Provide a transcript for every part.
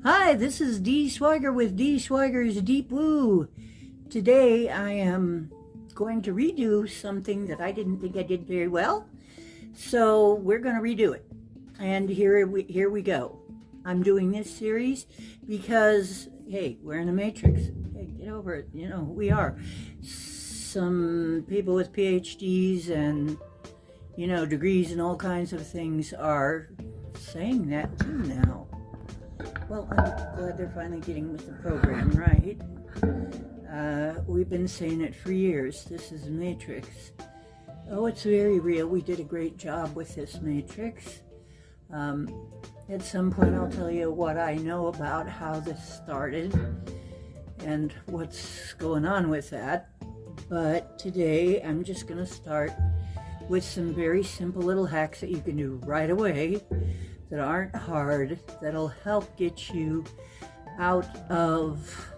Hi, this is Dee Swiger with Dee Swiger's Deep Woo. Today I am going to redo something that I didn't think I did very well. So we're going to redo it. And here we go. I'm doing this series because, hey, we're in a matrix. Hey, get over it. You know, we are. Some people with PhDs and, you know, degrees and all kinds of things are saying that too now. Well, I'm glad they're finally getting with the program, right? We've been saying it for years. This is a matrix. Oh, it's very real. We did a great job with this matrix. At some point, I'll tell you what I know about how this started and what's going on with that. But today, I'm just going to start with some very simple little hacks that you can do right away, that aren't hard, that'll help get you out of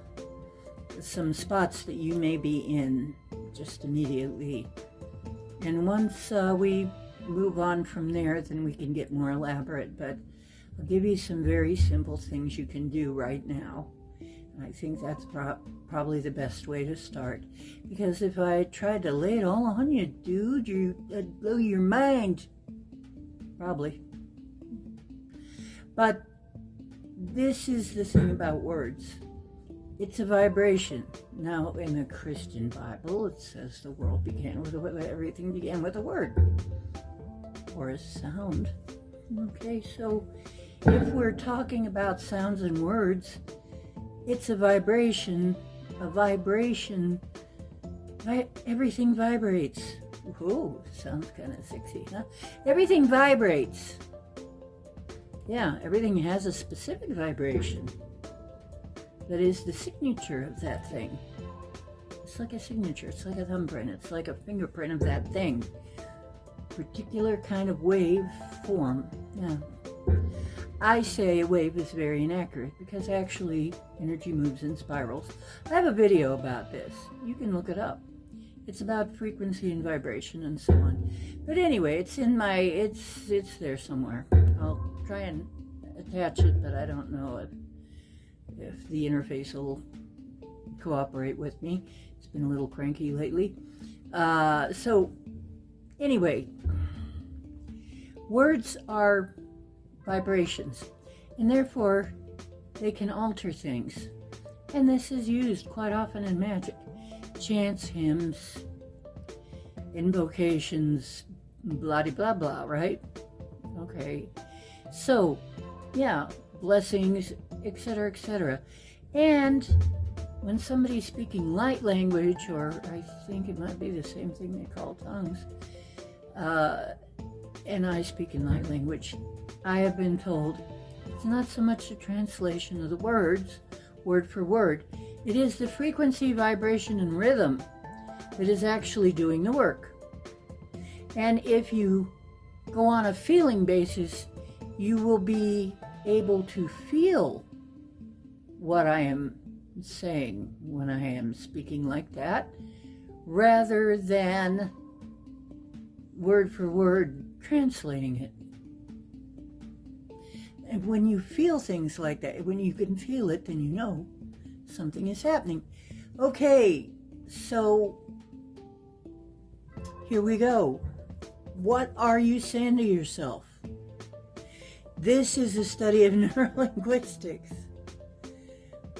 some spots that you may be in just immediately. And once we move on from there, then we can get more elaborate. But I'll give you some very simple things you can do right now. And I think that's probably the best way to start. Because if I tried to lay it all on you, dude, you'd blow your mind. Probably. But this is the thing about words. It's a vibration. Now, in the Christian Bible, it says the world began with everything began with a word or a sound. Okay, so if we're talking about sounds and words, it's a vibration. A vibration. Everything vibrates. Whoa, sounds kind of sexy, huh? Everything vibrates. Yeah, everything has a specific vibration that is the signature of that thing. It's like a signature, it's like a thumbprint, it's like a fingerprint of that thing. Particular kind of wave form. Yeah. I say a wave is very inaccurate because actually energy moves in spirals. I have a video about this. You can look it up. It's about frequency and vibration and so on. But anyway, it's in my, it's there somewhere. I'll try and attach it, but I don't know if the interface will cooperate with me. It's been a little cranky lately. So anyway, words are vibrations, and therefore they can alter things. And this is used quite often in magic. Chants, hymns, invocations, blah blah blah, right? Okay, so yeah, blessings, etc., etc. And when somebody's speaking light language, or I think it might be the same thing they call tongues, and I speak in light language, I have been told it's not so much the translation of the words, word for word. It is the frequency, vibration, and rhythm that is actually doing the work. And if you go on a feeling basis, you will be able to feel what I am saying when I am speaking like that, rather than word for word translating it. And when you feel things like that, when you can feel it, then you know something is happening. Okay, so here we go. What are you saying to yourself? This is a study of neurolinguistics.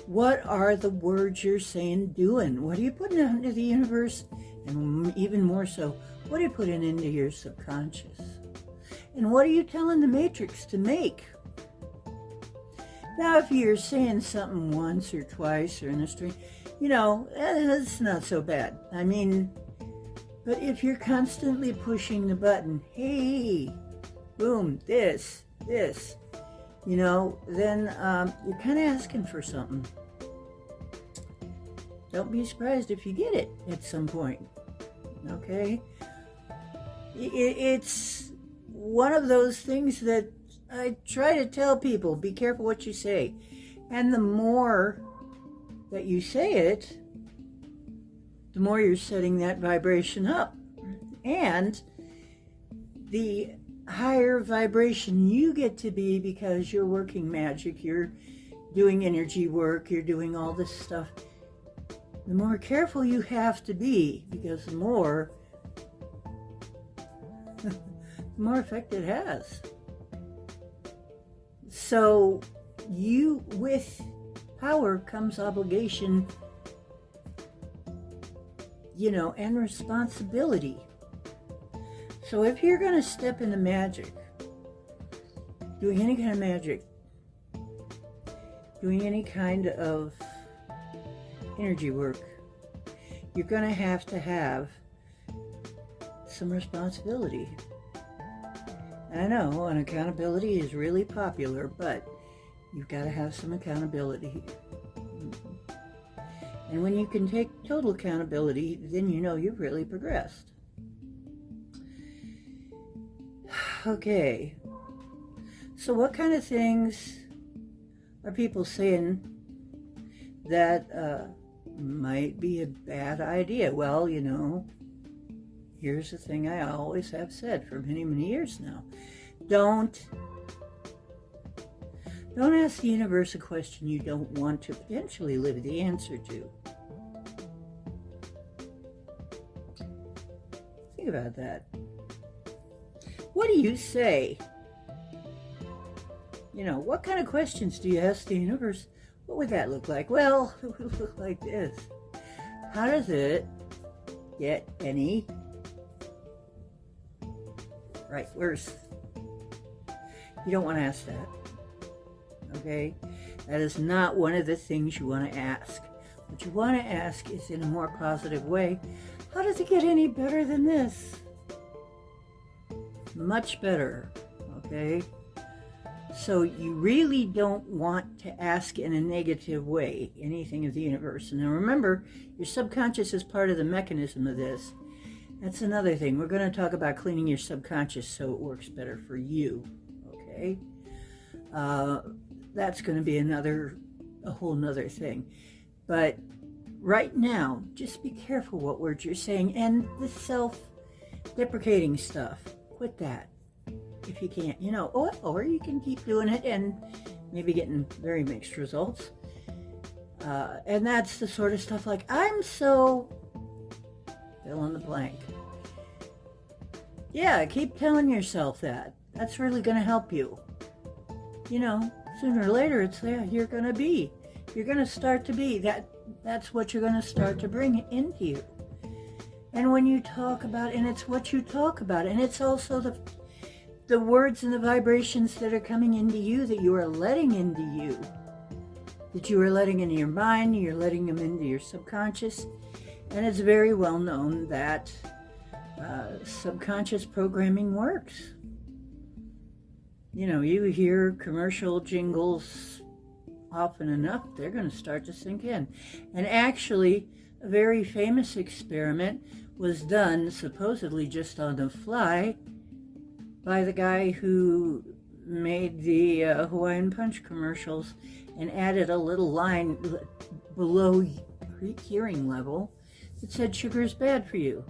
What are the words you're saying doing? What are you putting out into the universe? And even more so, what are you putting into your subconscious? And what are you telling the matrix to make? Now, if you're saying something once or twice or in a string, you know, it's not so bad. I mean, but if you're constantly pushing the button, hey, boom, this, you know, then you're kind of asking for something. Don't be surprised if you get it at some point, okay? It's one of those things that I try to tell people, be careful what you say. And the more that you say it, the more you're setting that vibration up. And the higher vibration you get to be because you're working magic, you're doing energy work, you're doing all this stuff, the more careful you have to be, because the more effect it has. So with power comes obligation, and responsibility. So if you're going to step into magic, doing any kind of magic, doing any kind of energy work, you're going to have some responsibility. I know, and accountability is really popular, but you've got to have some accountability. And when you can take total accountability, then you've really progressed. Okay, so what kind of things are people saying that might be a bad idea? Well, here's the thing I always have said for many, many years now. Don't ask the universe a question you don't want to potentially live the answer to. Think about that. What do you say? What kind of questions do you ask the universe? What would that look like? Well, it would look like this. How does it get any right worse? You don't want to ask that. Okay? That is not one of the things you want to ask. What you want to ask is, in a more positive way, how does it get any better than this? Much better. Okay? So you really don't want to ask in a negative way anything of the universe. And now remember, your subconscious is part of the mechanism of this. That's another thing. We're going to talk about cleaning your subconscious so it works better for you. Okay? That's going to be a whole nother thing. But right now, just be careful what words you're saying. And the self-deprecating stuff, quit that. If you can't, or you can keep doing it and maybe getting very mixed results. And that's the sort of stuff like, I'm so fill in the blank. Yeah, keep telling yourself that. That's really going to help you. Sooner or later, it's there. You're going to be. You're going to start to be. That's what you're going to start to bring into you. And when you talk about, and it's what you talk about, and it's also the words and the vibrations that are coming into you, that you are letting into you, that you are letting into your mind, you're letting them into your subconscious. And it's very well known that subconscious programming works. You hear commercial jingles often enough, they're going to start to sink in. And actually, a very famous experiment was done supposedly just on the fly by the guy who made the Hawaiian Punch commercials and added a little line below hearing level that said sugar's bad for you.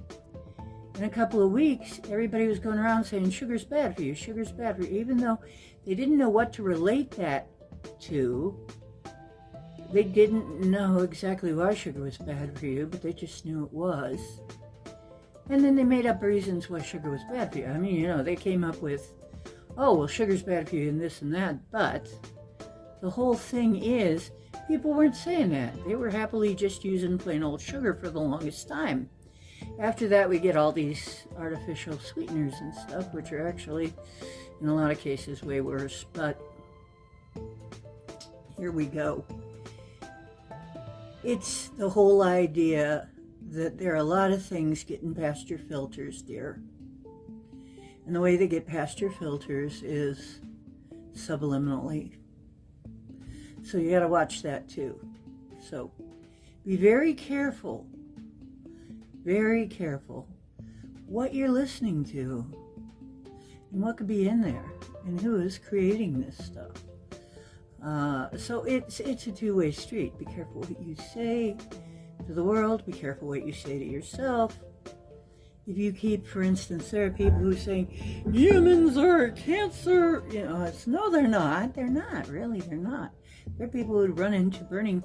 In a couple of weeks, everybody was going around saying sugar's bad for you, sugar's bad for you, even though they didn't know what to relate that to. They didn't know exactly why sugar was bad for you, but they just knew it was. And then they made up reasons why sugar was bad for you. I mean, they came up with, oh, well, sugar's bad for you and this and that. But the whole thing is, people weren't saying that. They were happily just using plain old sugar for the longest time. After that, we get all these artificial sweeteners and stuff, which are actually, in a lot of cases, way worse. But here we go. It's the whole idea that there are a lot of things getting past your filters, dear. And the way they get past your filters is subliminally. So you got to watch that too. So be very careful what you're listening to and what could be in there and who is creating this stuff. So it's a two-way street. Be careful what you say to the world. Be careful what you say to yourself. If you keep, for instance, there are people who are saying humans are cancer. No, they're not. They're not. Really, they're not. There are people who run into burning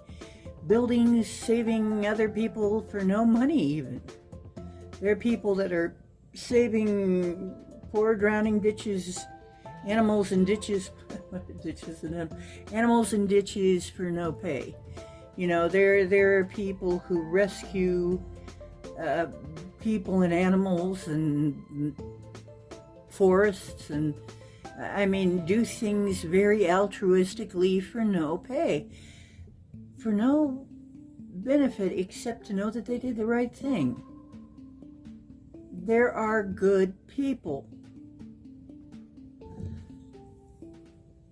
buildings, saving other people for no money even. There are people that are saving poor drowning animals in ditches for no pay. You know, there are people who rescue people and animals and forests, and I mean, do things very altruistically for no pay, for no benefit except to know that they did the right thing. There are good people.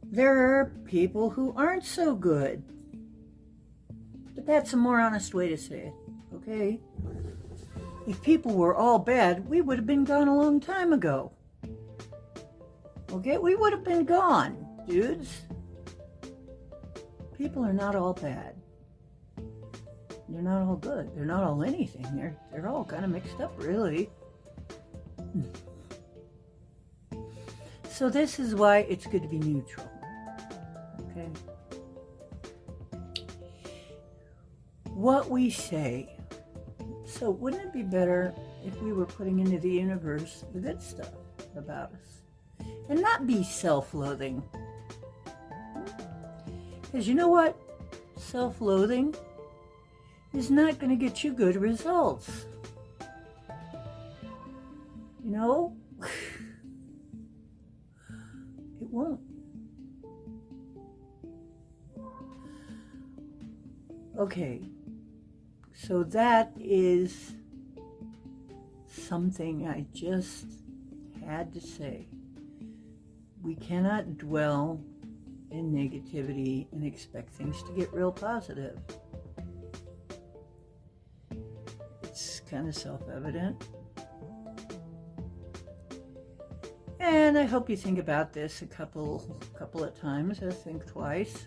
There are people who aren't so good. But that's a more honest way to say it, okay? If people were all bad, we would have been gone a long time ago. Okay, we would have been gone, dudes. People are not all bad. They're not all good. They're not all anything. They're all kind of mixed up, really. So this is why it's good to be neutral. Okay? What we say. So wouldn't it be better if we were putting into the universe the good stuff about us? And not be self-loathing. Because you know what? Self-loathing is not going to get you good results. You know? It won't. Okay. So that is something I just had to say. We cannot dwell in negativity and expect things to get real positive. It's kind of self-evident. And I hope you think about this a couple of times. Think twice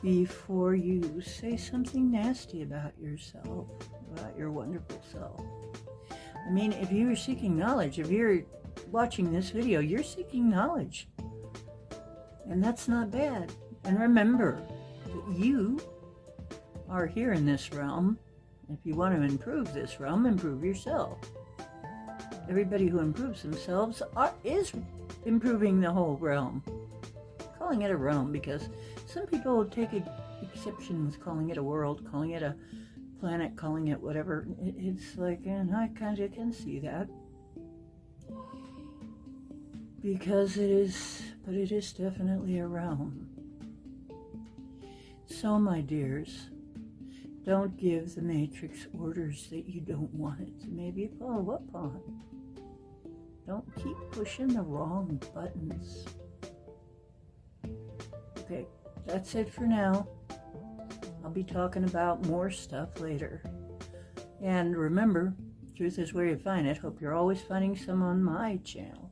before you say something nasty about yourself, about your wonderful self. I mean, if you're seeking knowledge, if you're watching this video, you're seeking knowledge. And that's not bad. And remember that you are here in this realm. If you want to improve this realm, improve yourself. Everybody who improves themselves is improving the whole realm. Calling it a realm because some people take exceptions calling it a world, calling it a planet, calling it whatever. It's like, and I kind of can see that. Because it is definitely a realm. So, my dears, don't give the Matrix orders that you don't want it to maybe follow up on. Don't keep pushing the wrong buttons. Okay, that's it for now. I'll be talking about more stuff later. And remember, truth is where you find it. Hope you're always finding some on my channel.